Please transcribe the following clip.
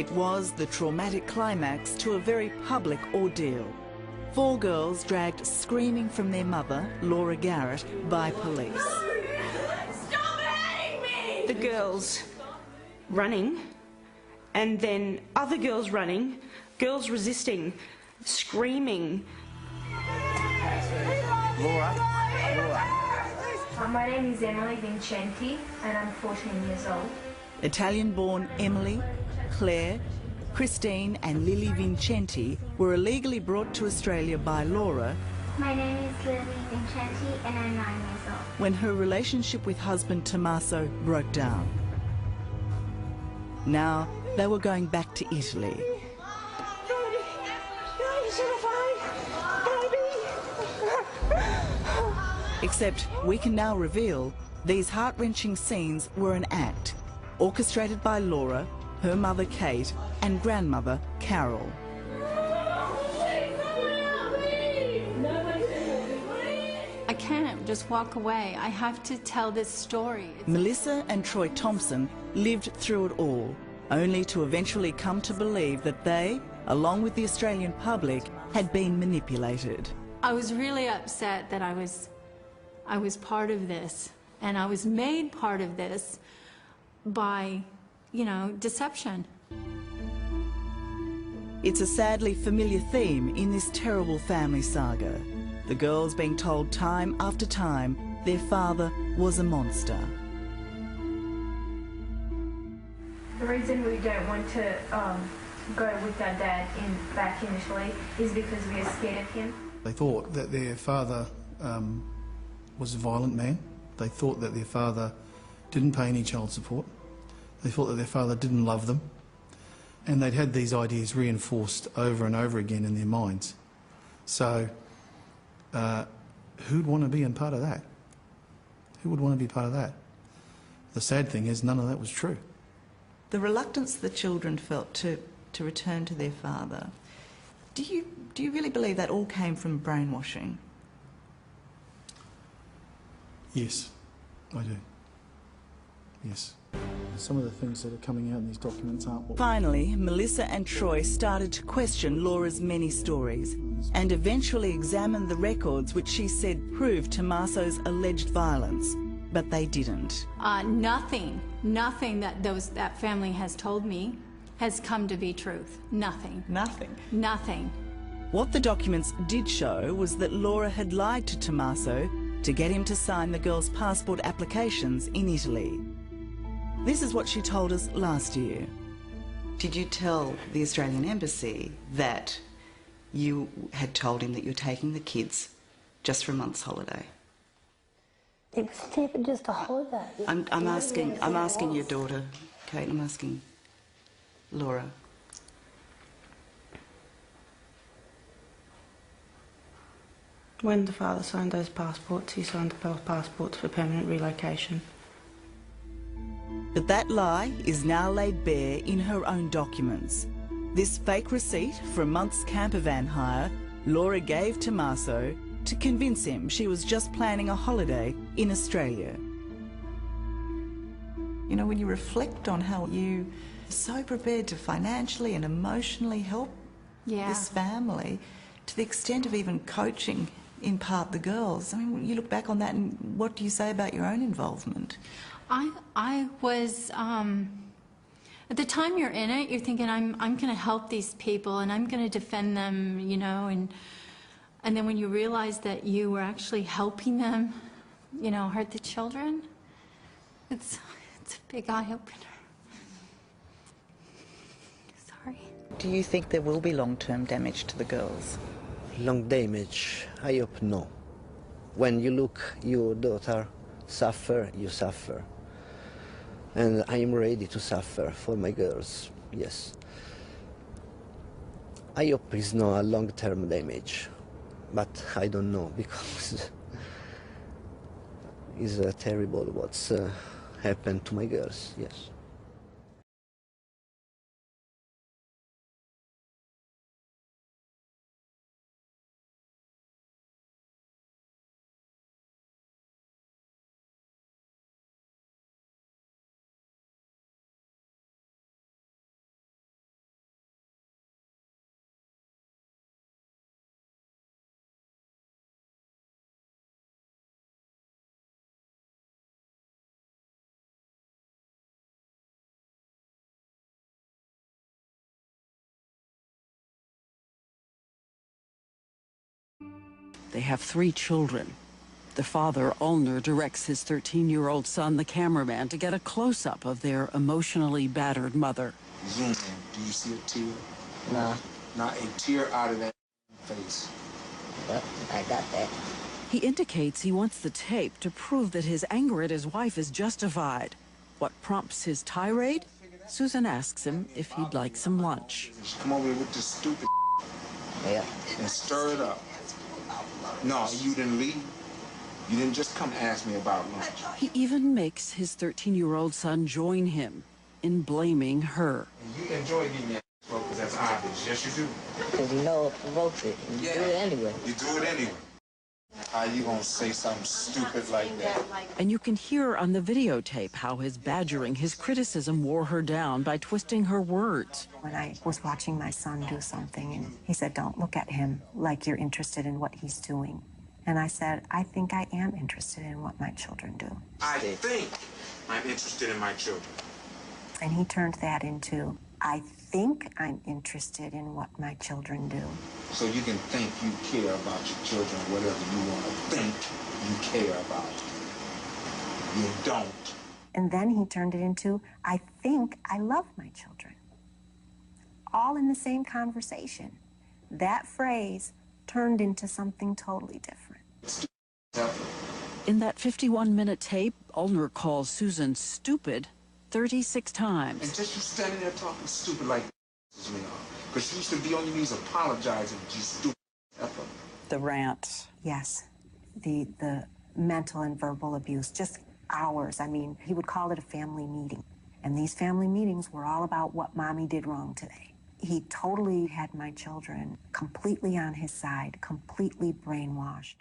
It was the traumatic climax to a very public ordeal. 4 girls dragged screaming from their mother, Laura Garrett, by police. Stop hitting me! The girls running, and then other girls running, girls resisting, screaming. Laura. My name is Emily Vincenti and I'm 14 years old. Italian-born Emily, Claire, Christine and Lily Vincenti were illegally brought to Australia by Laura. My name is Lily Vincenti and I'm 9 years old. When her relationship with husband Tommaso broke down. Now they were going back to Italy. Except we can now reveal these heart-wrenching scenes were an act, orchestrated by Laura, her mother Kate and grandmother Carol. I can't just walk away. I have to tell this story. Melissa and Troy Thompson lived through it all, only to eventually come to believe that they, along with the Australian public, had been manipulated. I was really upset that I was part of this, and I was made part of this by, you know, deception. It's a sadly familiar theme in this terrible family saga. The girls being told time after time their father was a monster. The reason we don't want to go with our dad back in Italy is because we are scared of him. They thought that their father was a violent man. They thought that their father didn't pay any child support. They thought that their father didn't love them. And they'd had these ideas reinforced over and over again in their minds. So who'd want to be a part of that? Who would want to be part of that? The sad thing is none of that was true. The reluctance the children felt to return to their father, do you really believe that all came from brainwashing? Yes, I do. Yes. Some of the things that are coming out in these documents aren't what... Finally, Melissa and Troy started to question Laura's many stories and eventually examined the records which she said proved Tommaso's alleged violence, but they didn't. Nothing that family has told me has come to be truth. Nothing. Nothing? Nothing. What the documents did show was that Laura had lied to Tommaso to get him to sign the girls' passport applications in Italy. This is what she told us last year. Did you tell the Australian Embassy that you had told him that you're taking the kids just for a month's holiday? It was just a holiday. I'm asking your daughter, Kate, I'm asking Laura. When the father signed those passports, he signed the passports for permanent relocation. But that lie is now laid bare in her own documents. This fake receipt for a month's camper van hire Laura gave Tommaso to convince him she was just planning a holiday in Australia. You know, when you reflect on how you are so prepared to financially and emotionally help this family, to the extent of even coaching in part the girls, I mean, you look back on that and what do you say about your own involvement? I was, at the time you're in it, you're thinking, I'm going to help these people and I'm going to defend them, you know, and then when you realize that you were actually helping them, you know, hurt the children, it's a big eye-opener. Sorry. Do you think there will be long-term damage to the girls? Long damage? I hope no. When you look your daughter suffer, you suffer. And I am ready to suffer for my girls, yes. I hope it's not a long-term damage, but I don't know, because it's terrible what's happened to my girls, yes. They have 3 children. The father, Ulner, directs his 13-year-old son, the cameraman, to get a close-up of their emotionally battered mother. Zoom in. Do you see a tear? No. Not a tear out of that face. Yep, I got that. He indicates he wants the tape to prove that his anger at his wife is justified. What prompts his tirade? Susan asks him if he'd like some lunch. Come over here with this stupid Yeah. and stir it up. No, you didn't leave. You didn't just come ask me about lunch. He even makes his 13-year-old son join him in blaming her. And you enjoy getting that because that's obvious. Yes, you do. Because you know it provokes it, and you do it anyway. You do it anyway. How you gonna say something stupid like that? And you can hear on the videotape how his badgering, his criticism wore her down by twisting her words. When I was watching my son do something, and he said, "Don't look at him like you're interested in what he's doing." And I said, "I think I am interested in what my children do." I think I'm interested in my children. And he turned that into, "I think I'm interested in what my children do." So you can think you care about your children, whatever you want to think you care about. You don't. And then he turned it into, "I think I love my children." All in the same conversation. That phrase turned into something totally different. In that 51-minute tape, Ulner calls Susan stupid 36 times. And just you standing there talking stupid like me off. Because you used to be on your knees apologizing, you stupid effer. The rant. Yes. The mental and verbal abuse, just hours. I mean, he would call it a family meeting. And these family meetings were all about what mommy did wrong today. He totally had my children completely on his side, completely brainwashed.